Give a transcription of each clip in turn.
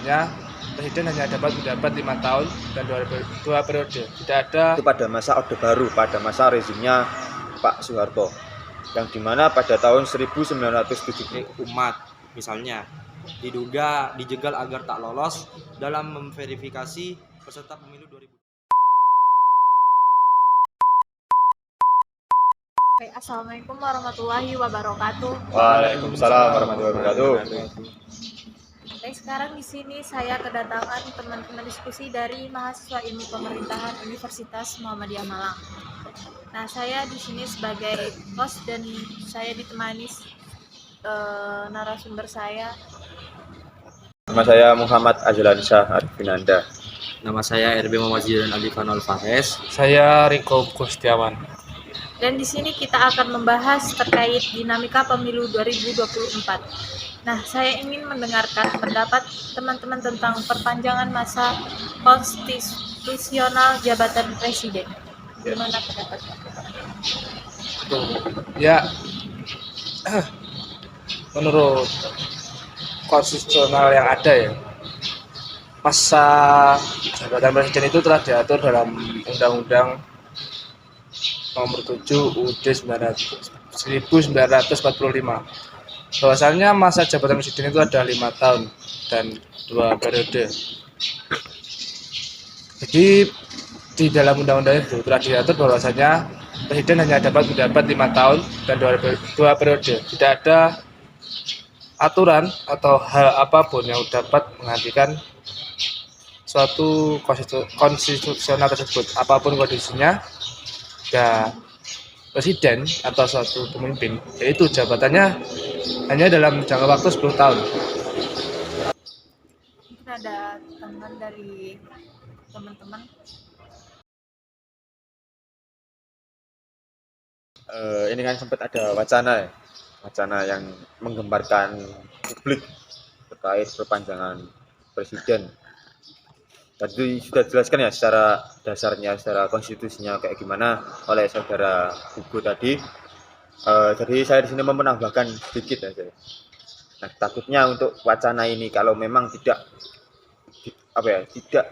bahwasanya presiden hanya dapat menjabat 5 tahun dan 2 periode. Tidak ada Itu pada masa Orde Baru, pada masa rezimnya Pak Soeharto, yang dimana pada tahun 1970 umat misalnya dijegal agar tak lolos dalam memverifikasi peserta pemilu 2000. Assalamualaikum warahmatullahi wabarakatuh. Waalaikumsalam warahmatullahi wabarakatuh. Baik, sekarang di sini saya kedatangan teman-teman diskusi dari mahasiswa ilmu pemerintahan Universitas Muhammadiyah Malang. Nah, saya di sini sebagai host dan saya ditemani narasumber saya. Nama saya Muhammad Azlansyah Arfinanda. Nama saya RB Muhammad Zidan Ali Kanal Fares. saya Riko Gustiawan. Dan di sini kita akan membahas terkait dinamika pemilu 2024. Nah, saya ingin mendengarkan pendapat teman-teman tentang perpanjangan masa konstitusional jabatan presiden. Gimana pendapat Bapak? Ya, menurut konstitusional yang ada ya, masa jabatan presiden itu telah diatur dalam Undang-Undang Nomor 7 UUD 1945. Bahwasannya masa jabatan presiden itu ada 5 tahun dan 2 periode. Jadi di dalam undang-undang itu telah diatur bahwasanya presiden hanya dapat menjabat 5 tahun dan 2 periode. Tidak ada aturan atau hal apapun yang dapat menghentikan suatu konstitusional tersebut, apapun kondisinya. Ya, presiden atau suatu pemimpin, yaitu jabatannya hanya dalam jangka waktu 10 tahun. Mungkin ada teman dari teman-teman. Ini kan sempat ada wacana yang menggembarkan publik terkait perpanjangan presiden. Tadi sudah dijelaskan ya secara dasarnya, secara konstitusinya kayak gimana oleh saudara Hugo tadi. Jadi saya di sini mau menambahkan sedikit aja. Nah, takutnya untuk wacana ini kalau memang tidak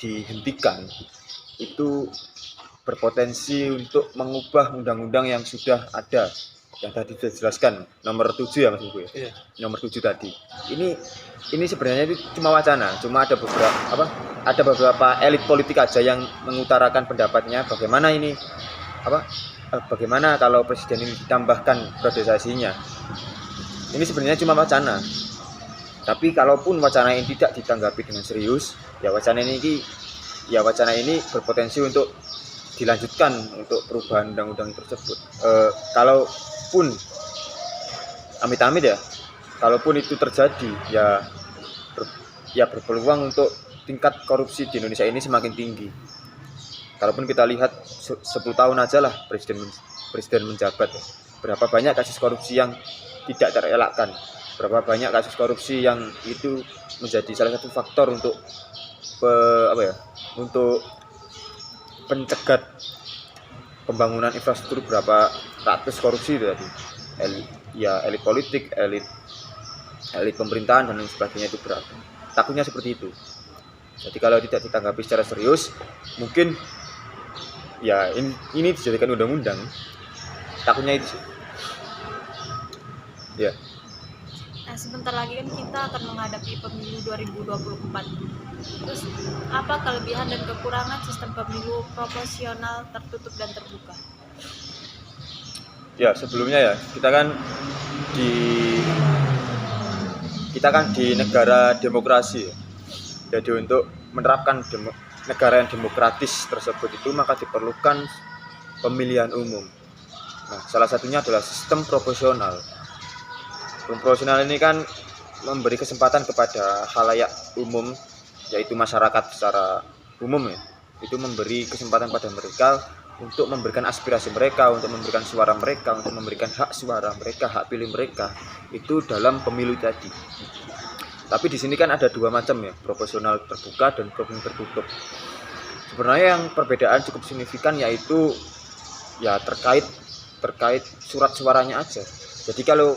dihentikan, itu berpotensi untuk mengubah undang-undang yang sudah ada, yang tadi sudah dijelaskan nomor 7 ya Mas Hugo ya. Iya. Nomor 7 tadi. Ini sebenarnya itu cuma wacana, cuma ada beberapa elit politik aja yang mengutarakan pendapatnya bagaimana kalau presiden ini ditambahkan priorisasinya. Ini sebenarnya cuma wacana. Tapi kalaupun wacana ini tidak ditanggapi dengan serius, ya wacana ini berpotensi untuk dilanjutkan untuk perubahan undang-undang tersebut. Kalaupun amit-amit ya, kalaupun itu terjadi, ya berpeluang untuk tingkat korupsi di Indonesia ini semakin tinggi. Kalaupun kita lihat 10 tahun aja lah presiden menjabat, berapa banyak kasus korupsi yang tidak terelakkan, berapa banyak kasus korupsi yang itu menjadi salah satu faktor untuk untuk pencegat pembangunan infrastruktur, berapa ratus korupsi itu tadi. Elit politik, elit pemerintahan dan lain sebagainya itu berapa. Takutnya seperti itu. Jadi kalau tidak ditanggapi secara serius, mungkin ya ini dijadikan undang-undang. Takutnya itu sih. Ya. Nah, sebentar lagi kan kita akan menghadapi pemilu 2024. Terus apa kelebihan dan kekurangan sistem pemilu proporsional, tertutup dan terbuka? Ya, sebelumnya ya, kita kan di negara demokrasi ya. Jadi untuk menerapkan negara yang demokratis tersebut itu maka diperlukan pemilihan umum. Nah, salah satunya adalah sistem proporsional. Proporsional ini kan memberi kesempatan kepada khalayak umum, yaitu masyarakat secara umum ya. Itu memberi kesempatan pada mereka untuk memberikan aspirasi mereka, untuk memberikan suara mereka, untuk memberikan hak suara mereka, hak pilih mereka itu dalam pemilu tadi. Tapi di sini kan ada dua macam ya, proporsional terbuka dan proporsional tertutup. Sebenarnya yang perbedaan cukup signifikan yaitu ya terkait surat suaranya aja. Jadi kalau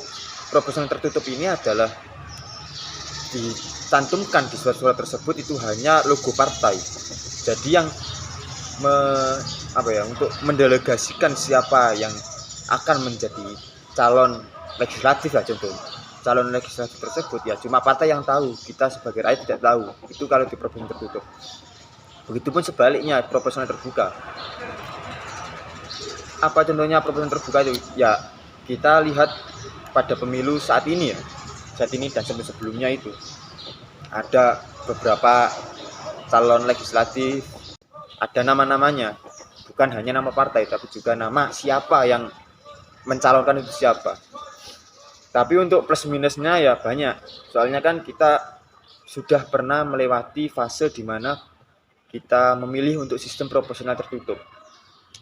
proporsional tertutup ini adalah dicantumkan di surat-surat tersebut itu hanya logo partai. Jadi yang untuk mendelegasikan siapa yang akan menjadi calon legislatif lah, contohnya calon legislatif tersebut ya cuma partai yang tahu, kita sebagai rakyat tidak tahu. Itu kalau di proporsional tertutup. Begitupun sebaliknya proporsional terbuka. Apa contohnya proporsional terbuka itu? Ya kita lihat pada pemilu saat ini dan sebelumnya itu ada beberapa calon legislatif, ada nama-namanya, bukan hanya nama partai tapi juga nama siapa yang mencalonkan itu siapa. Tapi untuk plus minusnya ya banyak. Soalnya kan kita sudah pernah melewati fase di mana kita memilih untuk sistem proporsional tertutup.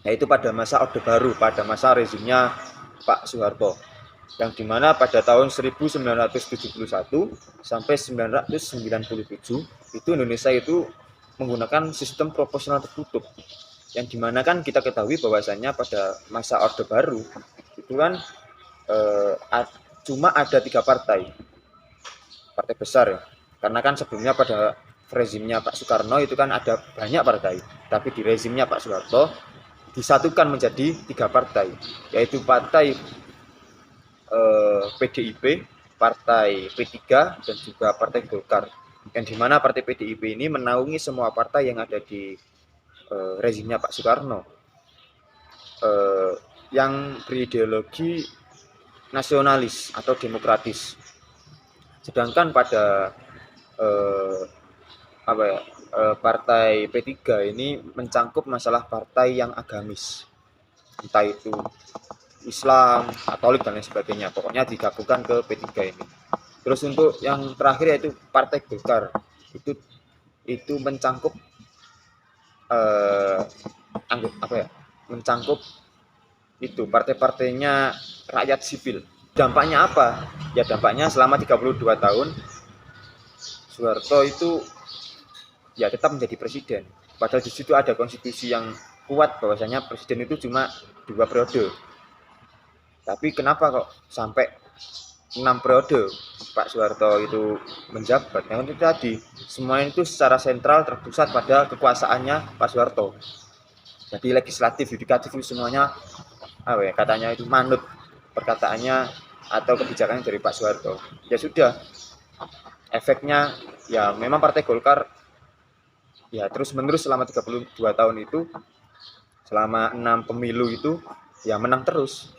Yaitu pada masa Orde Baru, pada masa rezimnya Pak Soeharto. Yang dimana pada tahun 1971 sampai 1997 itu Indonesia itu menggunakan sistem proporsional tertutup. Yang dimana kan kita ketahui bahwasannya pada masa Orde Baru itu kan cuma ada 3 partai besar ya. Karena kan sebelumnya pada rezimnya Pak Soekarno itu kan ada banyak partai, tapi di rezimnya Pak Soeharto disatukan menjadi 3 partai, yaitu partai PDIP, partai P3 dan juga partai Golkar. Yang dimana partai PDIP ini menaungi semua partai yang ada di rezimnya Pak Soekarno, yang berideologi nasionalis atau demokratis. Sedangkan pada partai P3 ini mencangkup masalah partai yang agamis, entah itu Islam, Katolik dan lain sebagainya. Pokoknya digabungkan ke P3 ini. Terus untuk yang terakhir yaitu partai Golkar, itu mencangkup mencangkup itu partai-partainya rakyat sipil. Dampaknya apa? Ya dampaknya selama 32 tahun Soeharto itu ya tetap menjadi presiden. Padahal di situ ada konstitusi yang kuat bahwasanya presiden itu cuma 2 periode. Tapi kenapa kok sampai 6 periode Pak Soeharto itu menjabat? Yang itu tadi, semuanya itu secara sentral terpusat pada kekuasaannya Pak Soeharto. Jadi legislatif, yudikatif itu semuanya katanya itu manut perkataannya atau kebijakannya dari Pak Soeharto. Ya sudah, efeknya ya memang partai Golkar ya terus menerus selama 32 tahun itu, selama 6 pemilu itu ya menang terus.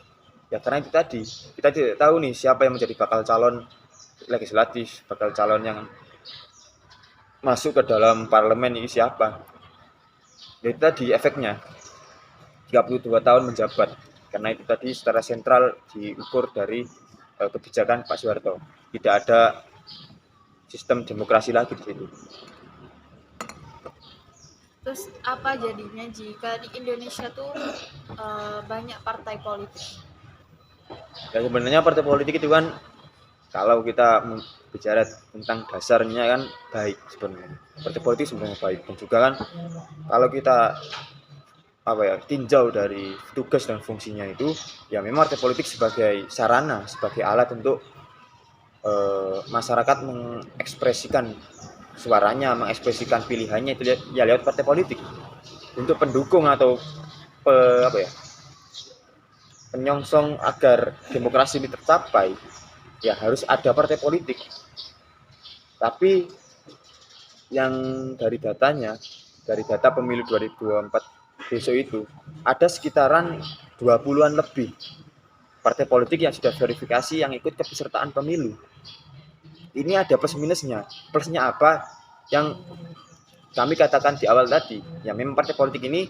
Ya karena itu tadi, kita tidak tahu nih siapa yang menjadi bakal calon legislatif, bakal calon yang masuk ke dalam parlemen ini siapa. Ya itu tadi efeknya 32 tahun menjabat. Karena itu tadi secara sentral diukur dari kebijakan Pak Soeharto. Tidak ada sistem demokrasi lagi di situ. Terus apa jadinya jika di Indonesia tuh banyak partai politik? Ya sebenarnya partai politik itu kan kalau kita bicara tentang dasarnya kan baik sebenarnya. Partai politik sebenarnya baik, dan juga kan kalau kita tinjau dari tugas dan fungsinya itu ya memang partai politik sebagai sarana, sebagai alat untuk masyarakat mengekspresikan suaranya, mengekspresikan pilihannya itu ya lewat partai politik. Untuk pendukung atau penyongsong agar demokrasi ini tercapai ya harus ada partai politik. Tapi yang dari data pemilu 2024 besok itu ada sekitaran 20-an lebih partai politik yang sudah verifikasi yang ikut kepesertaan pemilu. Ini ada plus minusnya. Plusnya apa? Yang kami katakan di awal tadi, ya memang partai politik ini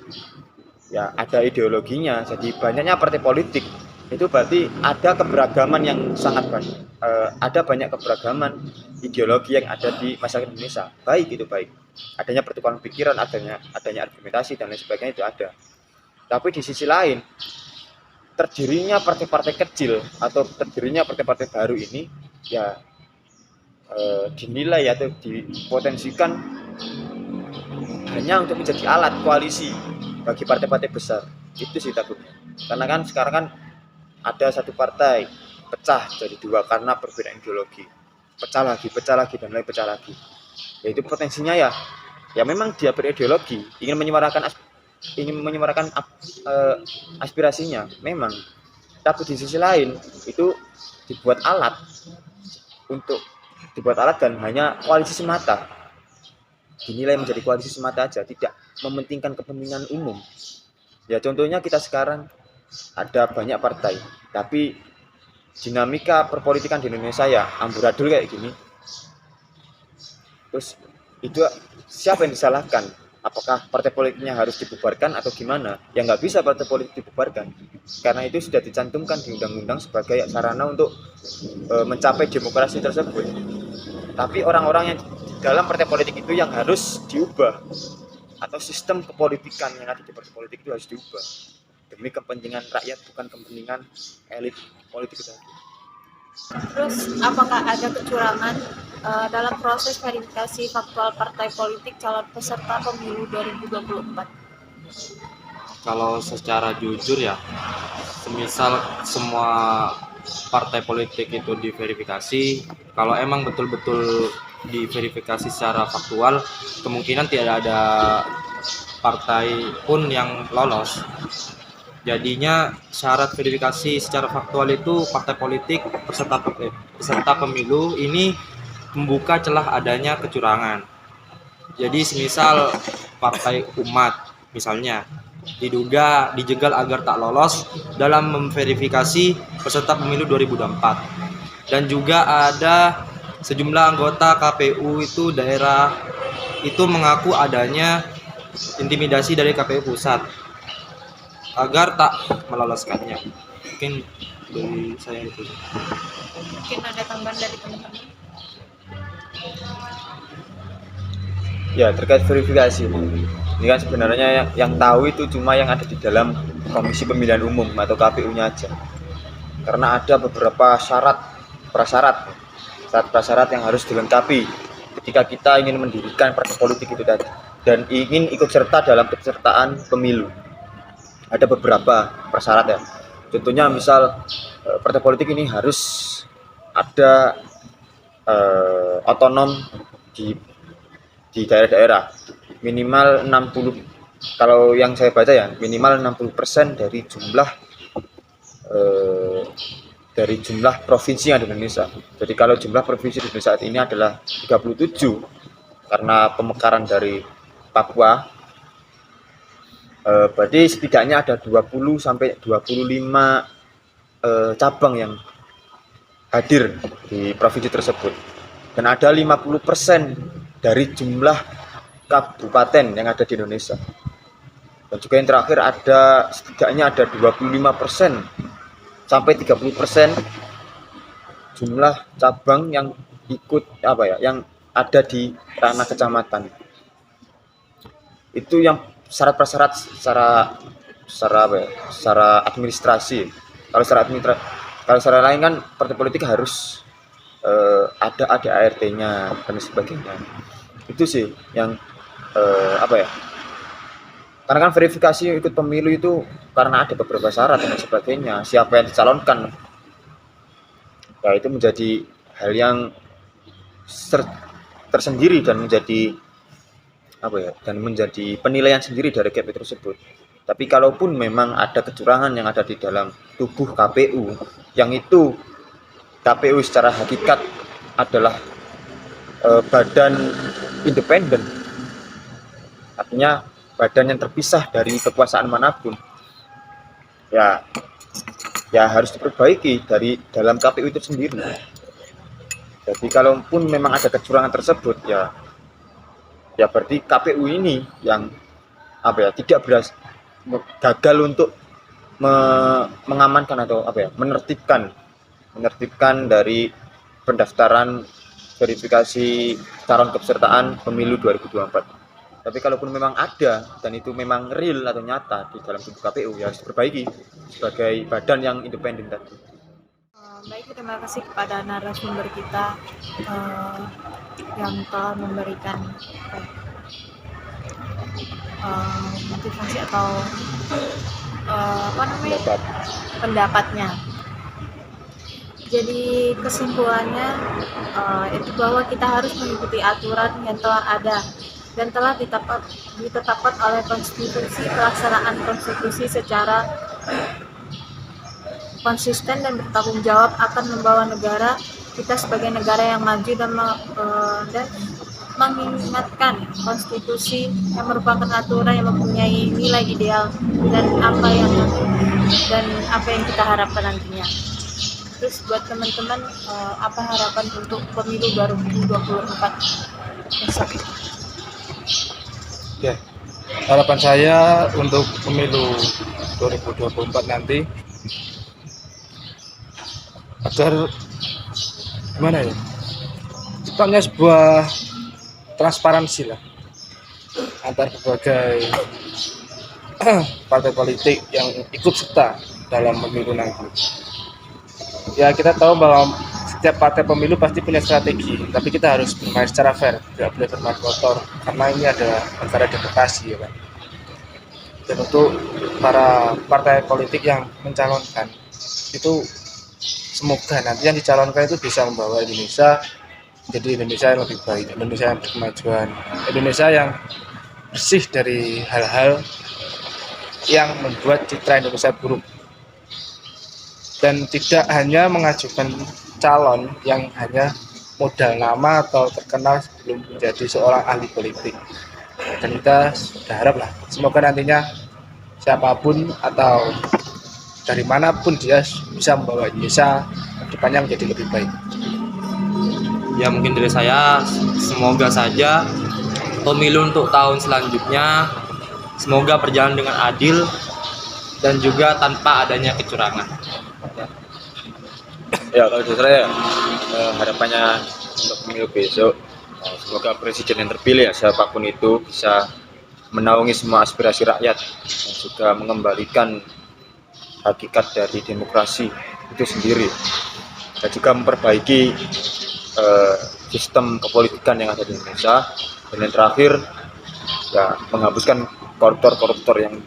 ya ada ideologinya. Jadi banyaknya partai politik itu berarti ada keberagaman yang sangat banyak. Ada banyak keberagaman ideologi yang ada di masyarakat Indonesia. Baik itu baik. Adanya pertukaran pikiran, adanya argumentasi dan lain sebagainya itu ada. Tapi di sisi lain, terdirinya partai-partai kecil atau terdirinya partai-partai baru ini ya dinilai atau dipotensikan hanya untuk menjadi alat koalisi bagi partai-partai besar. Itu sih takutnya. Karena kan sekarang kan ada satu partai pecah jadi 2 karena perbedaan ideologi. pecah lagi dan lagi pecah lagi. Yaitu potensinya ya memang dia berideologi, ingin menyuarakan aspirasinya memang, tapi di sisi lain itu dibuat alat dan hanya koalisi semata, dinilai menjadi koalisi semata aja, tidak mementingkan kepentingan umum. Ya contohnya kita sekarang ada banyak partai, tapi dinamika perpolitikan di Indonesia ya amburadul kayak gini. Terus itu siapa yang disalahkan? Apakah partai politiknya harus dibubarkan atau gimana? Ya nggak bisa partai politik dibubarkan, karena itu sudah dicantumkan di undang-undang sebagai sarana untuk mencapai demokrasi tersebut. Tapi orang-orang yang dalam partai politik itu yang harus diubah, atau sistem kepolitikan yang ada di partai politik itu harus diubah demi kepentingan rakyat, bukan kepentingan elit politik tadi. Terus apakah ada kecurangan dalam proses verifikasi faktual partai politik calon peserta pemilu 2024? Kalau secara jujur ya, semisal semua partai politik itu diverifikasi, kalau emang betul-betul diverifikasi secara faktual, kemungkinan tidak ada partai pun yang lolos. Jadinya syarat verifikasi secara faktual itu partai politik peserta pemilu ini membuka celah adanya kecurangan. Jadi semisal partai umat misalnya dijegal agar tak lolos dalam memverifikasi peserta pemilu 2024, dan juga ada sejumlah anggota KPU itu daerah itu mengaku adanya intimidasi dari KPU pusat agar tak meloloskannya. Mungkin dari saya itu. Mungkin ada tambahan dari teman-teman. Ya terkait verifikasi ini kan sebenarnya yang tahu itu cuma yang ada di dalam Komisi Pemilihan Umum atau KPU-nya aja, karena ada beberapa prasyarat yang harus dilengkapi ketika kita ingin mendirikan partai politik itu tadi dan ingin ikut serta dalam pesertaan pemilu. Ada beberapa prasyarat ya. Contohnya misal partai politik ini harus ada otonom di daerah-daerah, minimal 60, kalau yang saya baca ya minimal 60% dari jumlah provinsi yang ada di Indonesia. Jadi kalau jumlah provinsi di Indonesia saat ini adalah 37 karena pemekaran dari Papua, berarti setidaknya ada 20 sampai 25 cabang yang hadir di provinsi tersebut, dan ada 50% dari jumlah kabupaten yang ada di Indonesia. Dan juga yang terakhir setidaknya ada 25% sampai 30% jumlah cabang yang yang ada di ranah kecamatan. Itu yang syarat-prasyarat secara administrasi. Kalau secara lain kan partai politik harus ada ADART-nya dan sebagainya. Itu sih yang karena kan verifikasi ikut pemilu itu karena ada beberapa syarat dan sebagainya, siapa yang dicalonkan. Ya itu menjadi hal yang tersendiri dan menjadi penilaian sendiri dari KPU tersebut. Tapi kalaupun memang ada kecurangan yang ada di dalam tubuh KPU, yang itu KPU secara hakikat adalah badan independen, artinya badan yang terpisah dari kekuasaan manapun, ya harus diperbaiki dari dalam KPU itu sendiri. Jadi kalaupun memang ada kecurangan tersebut, ya berarti KPU ini yang tidak gagal untuk mengamankan atau menertibkan dari pendaftaran verifikasi calon kepesertaan pemilu 2024. Tapi kalaupun memang ada dan itu memang real atau nyata di dalam tubuh KPU, ya harus diperbaiki sebagai badan yang independen tadi. Baik, terima kasih kepada narasumber kita yang telah memberikan motivasi atau pendapatnya. Jadi kesimpulannya itu bahwa kita harus mengikuti aturan yang telah ada dan telah ditetapkan oleh konstitusi. Pelaksanaan konstitusi secara konsisten dan bertanggung jawab akan membawa negara kita sebagai negara yang maju dan mengingatkan konstitusi yang merupakan aturan yang mempunyai nilai ideal dan apa yang kita harapkan nantinya. Terus buat teman-teman, apa harapan untuk pemilu 2024 besok? Oke, harapan saya untuk pemilu 2024 nanti agar gimana ya, cepatnya sebuah transparansi lah antar berbagai partai politik yang ikut serta dalam pemilu nanti. Ya, kita tahu bahwa setiap partai pemilu pasti punya strategi, tapi kita harus bermain secara fair, tidak boleh bermain kotor, karena ini ada negara demokrasi, ya kan. Dan untuk para partai politik yang mencalonkan itu, semoga nanti yang dicalonkan itu bisa membawa Indonesia jadi Indonesia yang lebih baik, Indonesia yang berkemajuan, Indonesia yang bersih dari hal-hal yang membuat citra Indonesia buruk, dan tidak hanya mengajukan calon yang hanya modal nama atau terkenal sebelum menjadi seorang ahli politik. Dan kita sudah harap lah, semoga nantinya siapapun atau dari manapun dia bisa membawa Indonesia depannya menjadi lebih baik. Ya mungkin dari saya, semoga saja pemilu untuk tahun selanjutnya semoga berjalan dengan adil dan juga tanpa adanya kecurangan. Ya, kalau dari saya harapannya untuk pemilu besok, semoga presiden yang terpilih ya siapapun itu bisa menaungi semua aspirasi rakyat dan juga mengembalikan hakikat dari demokrasi itu sendiri, dan juga memperbaiki sistem kepolitikan yang ada di Indonesia, dan yang terakhir ya menghapuskan koruptor-koruptor yang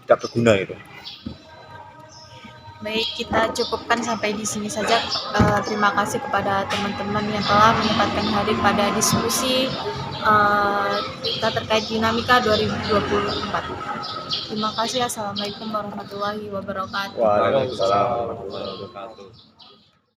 tidak berguna itu. Baik, kita cukupkan sampai di sini saja. Terima kasih kepada teman-teman yang telah menyempatkan hadir pada diskusi kita terkait dinamika 2024. Terima kasih. Assalamualaikum warahmatullahi wabarakatuh. Waalaikumsalam warahmatullahi wabarakatuh.